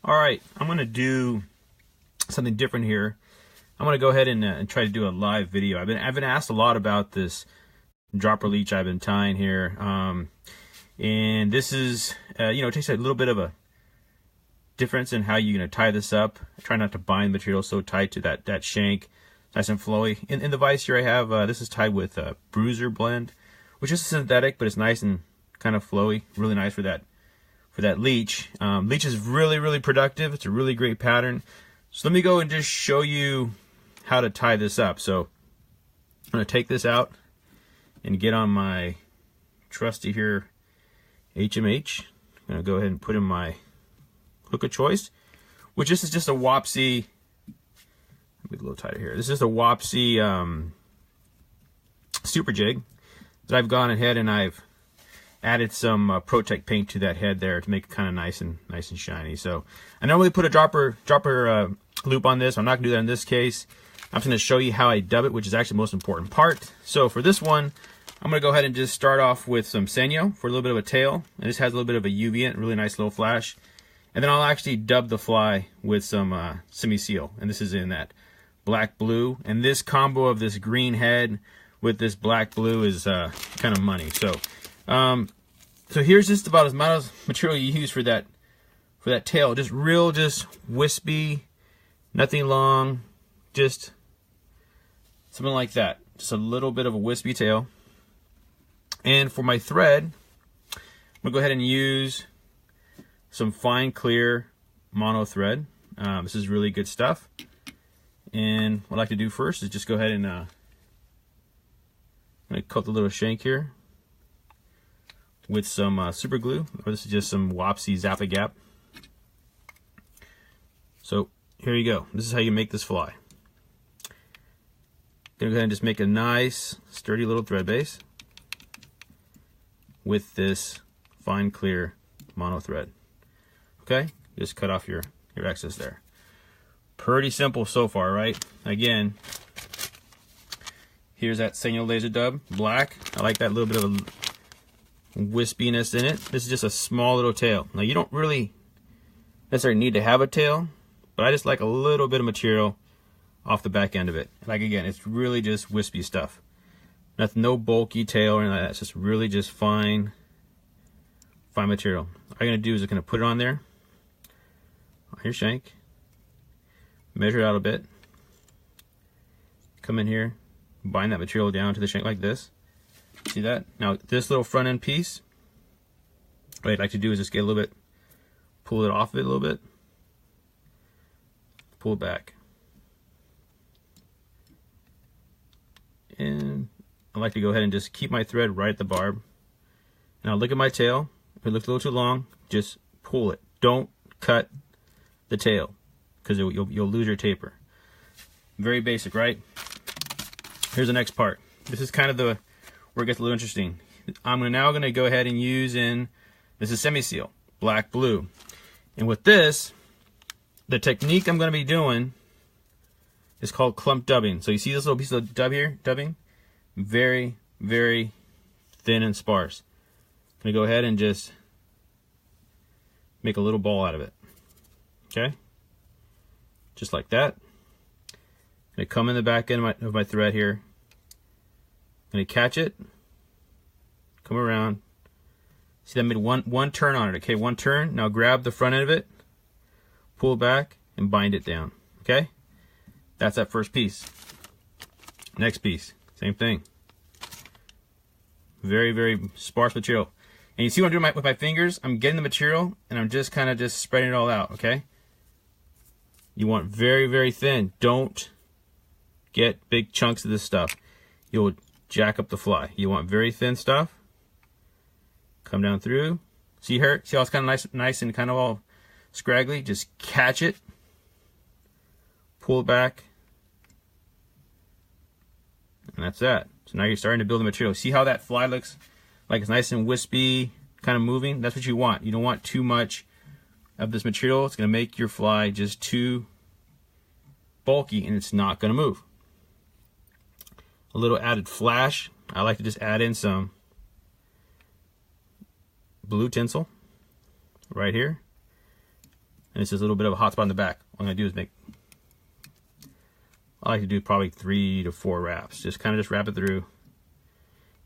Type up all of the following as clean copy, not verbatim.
Alright, I'm going to do something different here. I'm going to go ahead and try to do a live video. I've been asked a lot about this dropper leech I've been tying here. And this is, it takes a little bit of a difference in how you're going to tie this up. I try not to bind the material so tight to that shank. Nice and flowy. In the vise here I have, this is tied with a bruiser blend, which is synthetic, but it's nice and kind of flowy. Really nice for that leech. Leech is really productive. It's a really great pattern. So let me go and just show you how to tie this up. So I'm going to take this out and get on my trusty here HMH. I'm going to go ahead and put in my hook of choice, which this is just a Wapsi. Let me get a little tighter here. This is a Wapsi super jig that I've gone ahead and I've added some Protect paint to that head there to make it kind of nice and shiny. So I normally put a dropper loop on this. I'm not gonna do that in this case. I'm just gonna show you how I dub it, which is actually the most important part. So for this one, I'm gonna go ahead and just start off with some Senyo for a little bit of a tail. And this has a little bit of a UV in it, really nice little flash. And then I'll actually dub the fly with some semi-seal. And this is in that black blue. And this combo of this green head with this black blue is kind of money. So here's just about as much material you use for that tail. Just wispy, nothing long, just something like that. Just a little bit of a wispy tail. And for my thread, I'm gonna go ahead and use some fine clear mono thread. This is really good stuff. And what I like to do first is just go ahead and I'm gonna cut the little shank here with some super glue, or this is just some Wapsi Zap-A-Gap. So here you go. This is how you make this fly. Gonna go ahead and just make a nice sturdy little thread base with this fine clear mono thread. Okay, just cut off your excess there. Pretty simple so far, right? Again, here's that Senyo laser dub, black. I like that little bit of a wispiness in it. This is just a small little tail. Now you don't really necessarily need to have a tail, but I just like a little bit of material off the back end of it. Like again, it's really just wispy stuff. Nothing, no bulky tail or anything like that. It's just really just fine material. All you're gonna do is you're gonna put it on there, on your shank, measure it out a bit, come in here, bind that material down to the shank like this. See that? Now this little front end piece, what I'd like to do is just get a little bit, pull it off of it a little bit, pull it back. And I like to go ahead and just keep my thread right at the barb. Now look at my tail. If it looks a little too long, just pull it. Don't cut the tail, because you'll lose your taper. Very basic, right? Here's the next part. This is kind of where it gets a little interesting. I'm now going to go ahead and use this is semi-seal, black blue. And with this, the technique I'm going to be doing is called clump dubbing. So you see this little piece of dubbing? Very thin and sparse. I'm going to go ahead and just make a little ball out of it. Okay? Just like that. I'm going to come in the back end of my thread here. I'm going to catch it. Come around. See, that made one turn on it. Okay, one turn. Now grab the front end of it, pull it back, and bind it down. Okay? That's that first piece. Next piece. Same thing. Very sparse material. And you see what I'm doing with my fingers? I'm getting the material and I'm just kind of just spreading it all out, okay? You want very thin. Don't get big chunks of this stuff. You'll jack up the fly. You want very thin stuff. Come down through. See here? See how it's kind of nice and kind of all scraggly? Just catch it. Pull it back. And that's that. So now you're starting to build the material. See how that fly looks? Like it's nice and wispy, kind of moving. That's what you want. You don't want too much of this material. It's going to make your fly just too bulky and it's not going to move. A little added flash. I like to just add in some blue tinsel right here. and it's just a little bit of a hot spot in the back. What I'm gonna do is I like to do probably 3 to 4 wraps. Just wrap it through,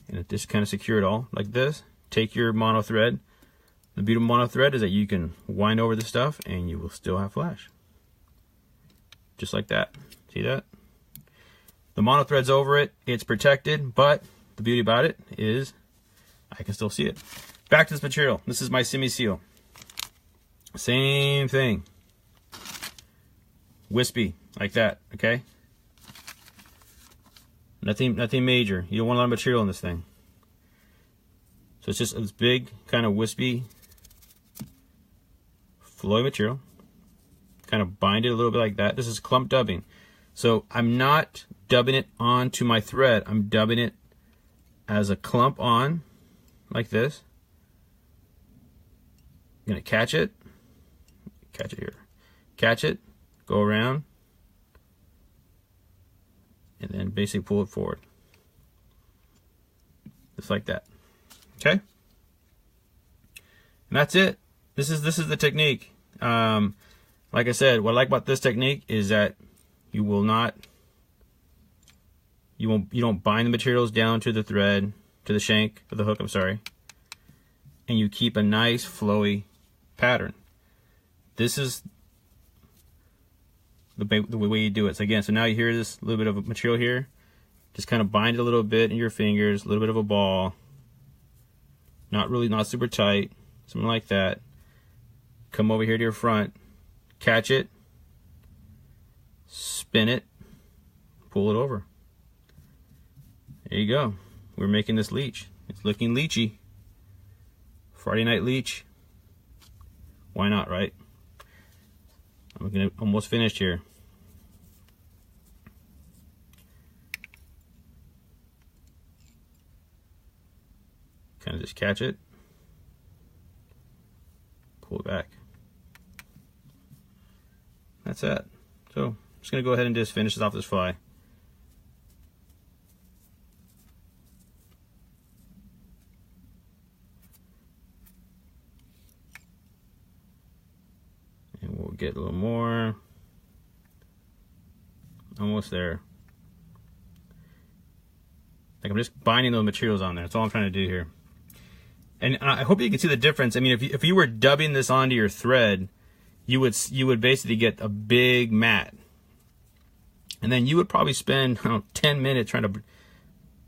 and just kind of secure it all like this. Take your mono thread. The beauty of mono thread is that you can wind over the stuff and you will still have flash. Just like that. See that? The mono thread's over it. It's protected, but the beauty about it is I can still see it. Back to this material. This is my semi-seal. Same thing. Wispy, like that, okay? Nothing major. You don't want a lot of material in this thing. So it's just this big, kind of wispy, flowy material. Kind of bind it a little bit like that. This is clump dubbing. So I'm not dubbing it onto my thread. I'm dubbing it as a clump on, like this. I'm gonna catch it here, catch it, go around, and then basically pull it forward, just like that. Okay, and that's it. This is the technique. Like I said, what I like about this technique is that you don't bind the materials down to the thread, to the shank of the hook, I'm sorry, and you keep a nice flowy pattern. This is the way you do it. So again, so now you hear this little bit of material here, just kind of bind it a little bit in your fingers, a little bit of a ball, not super tight, something like that. Come over here to your front, catch it, spin it, pull it over. There you go. We're making this leech. It's looking leechy. Friday night leech. Why not, right? I'm gonna almost finished here. Kind of just catch it, pull it back. That's it. So I'm just gonna go ahead and just finish this off this fly. And we'll get a little more. Almost there. Like I'm just binding those materials on there. That's all I'm trying to do here. And I hope you can see the difference. I mean, if you were dubbing this onto your thread, you would basically get a big mat, and then you would probably spend 10 minutes trying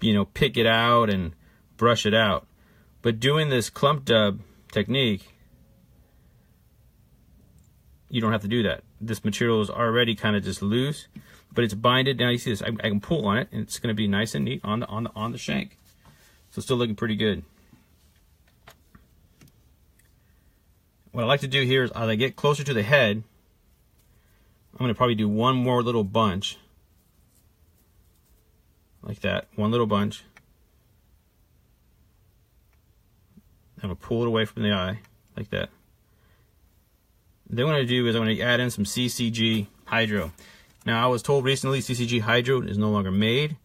to pick it out and brush it out. But doing this clump dub technique, you don't have to do that. This material is already kind of just loose, but it's binded. Now you see this. I can pull on it, and it's going to be nice and neat on the shank. So it's still looking pretty good. What I like to do here is, as I get closer to the head, I'm going to probably do one more little bunch, like that. One little bunch. I'm going to pull it away from the eye, like that. Then what I'm going to do is I'm going to add in some CCG Hydra. Now, I was told recently CCG Hydra is no longer made.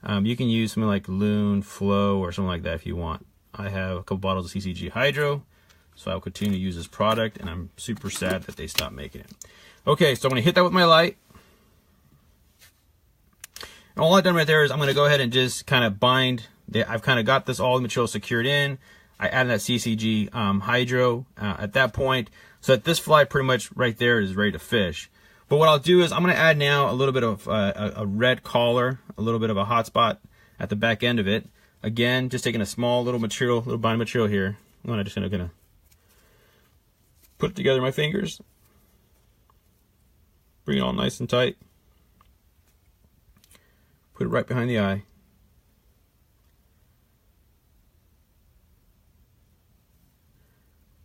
You can use something like Loon, Flow, or something like that if you want. I have a couple bottles of CCG Hydra, so I'll continue to use this product, and I'm super sad that they stopped making it. Okay, so I'm going to hit that with my light. And all I've done right there is I'm going to go ahead and just kind of bind. I've kind of got this all the material secured in. I added that CCG Hydra at that point, so that this fly pretty much right there is ready to fish. But what I'll do is I'm going to add now a little bit of a red collar, a little bit of a hot spot at the back end of it. Again, just taking a small little material, little bind material here. I'm just going to put it together in my fingers, bring it all nice and tight, put it right behind the eye.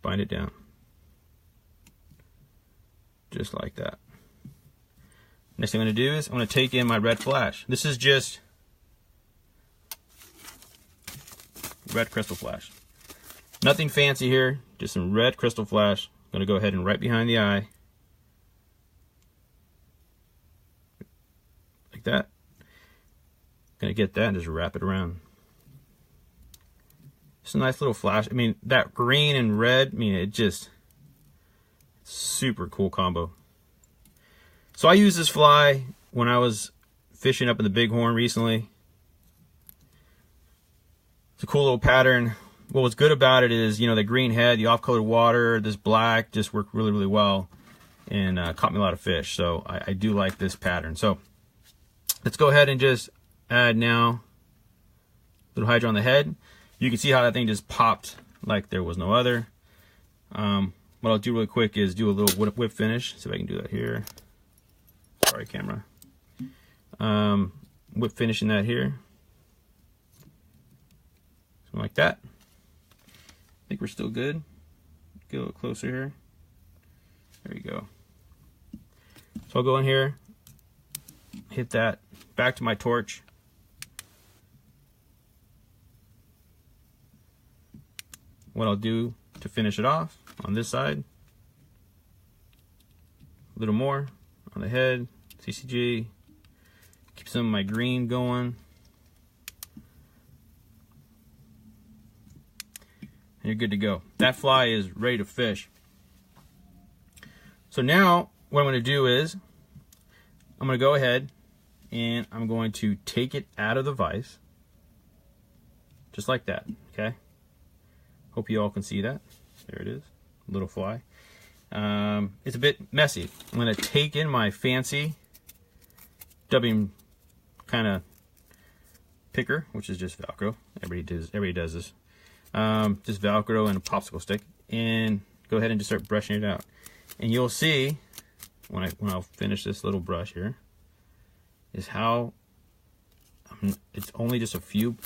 Bind it down, just like that. Next thing I'm going to do is I'm going to take in my red flash. This is just red crystal flash. Nothing fancy here, just some red crystal flash. I'm going to go ahead and right behind the eye, like that. Going to get that and just wrap it around. Just a nice little flash. I mean, that green and red, I mean, it's Super cool combo. So I used this fly when I was fishing up in the Bighorn recently. It's a cool little pattern. What was good about it is, you know, the green head, the off-colored water, this black just worked really, really well and caught me a lot of fish. So I do like this pattern. So let's go ahead and just add now little Hydra on the head. You can see how that thing just popped like there was no other. What I'll do really quick is do a little whip finish. See if I can do that here. Sorry, camera. Whip finishing that here. Something like that. I think we're still good. Get a little closer here. There you go. So I'll go in here, hit that, back to my torch. What I'll do to finish it off on this side, a little more on the head, CCG, keep some of my green going. And you're good to go. That fly is ready to fish. So now what I'm going to do is I'm going to go ahead and I'm going to take it out of the vise, just like that. Okay. Hope you all can see that. There it is, little fly. It's a bit messy. I'm going to take in my fancy Dubby kind of picker, which is just Velcro. Everybody does this. Just Velcro and a popsicle stick, and go ahead and just start brushing it out. And you'll see when I'll finish this little brush here is how it's only just a few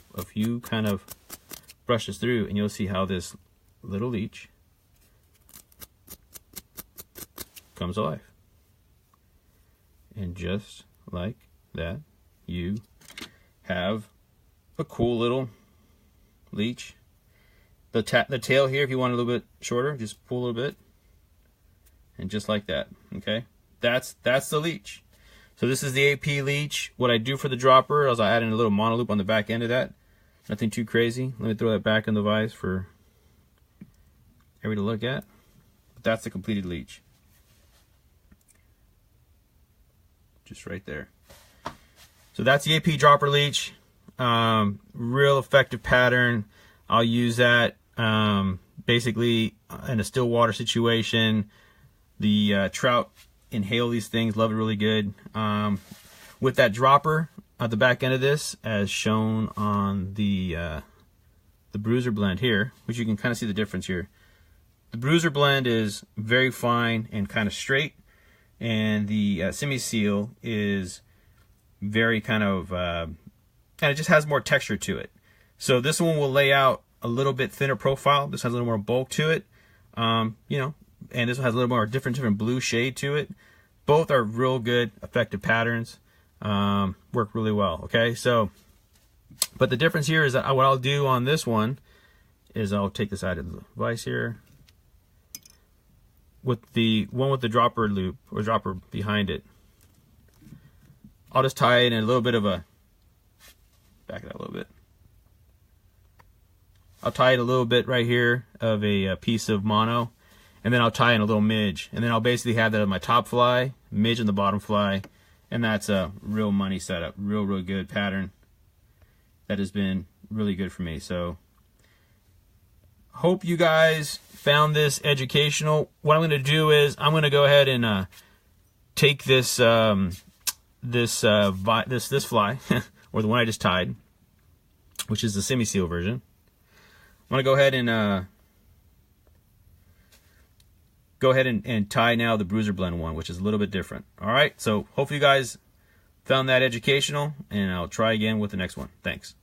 kind of brushes through, and you'll see how this little leech comes alive. And just like that, you have a cool little leech. The tail here, if you want a little bit shorter, just pull a little bit, and just like that. Okay, that's the leech. So this is the AP leech. What I do for the dropper is I add in a little monoloop on the back end of that. Nothing too crazy. Let me throw that back in the vise for everybody to look at. But that's the completed leech. Just right there. So that's the AP dropper leech. Real effective pattern. I'll use that basically in a still water situation. The trout inhale these things, love it really good. With that dropper at the back end of this, as shown on the bruiser blend here, which you can kind of see the difference here. The bruiser blend is very fine and kind of straight, and the semi-seal is very kind of it just has more texture to it. So this one will lay out a little bit thinner profile. This has a little more bulk to it, you know, and this one has a little more different blue shade to it. Both are real good, effective patterns. Work really well. Okay, so, but the difference here is that what I'll do on this one is I'll take this out of the vise here. With the one with the dropper loop or dropper behind it, I'll just tie it in a little bit of a, back it up a little bit. I'll tie it a little bit right here of a piece of mono, and then I'll tie in a little midge, and then I'll basically have that on my top fly, midge on the bottom fly, and that's a real money setup. Real good pattern that has been really good for me. So hope you guys found this educational. What I'm going to do is I'm going to go ahead and take this this fly or the one I just tied, which is the semi-seal version. I'm going to go ahead and tie now the bruiser blend one, which is a little bit different. All right, so hopefully you guys found that educational, and I'll try again with the next one. Thanks.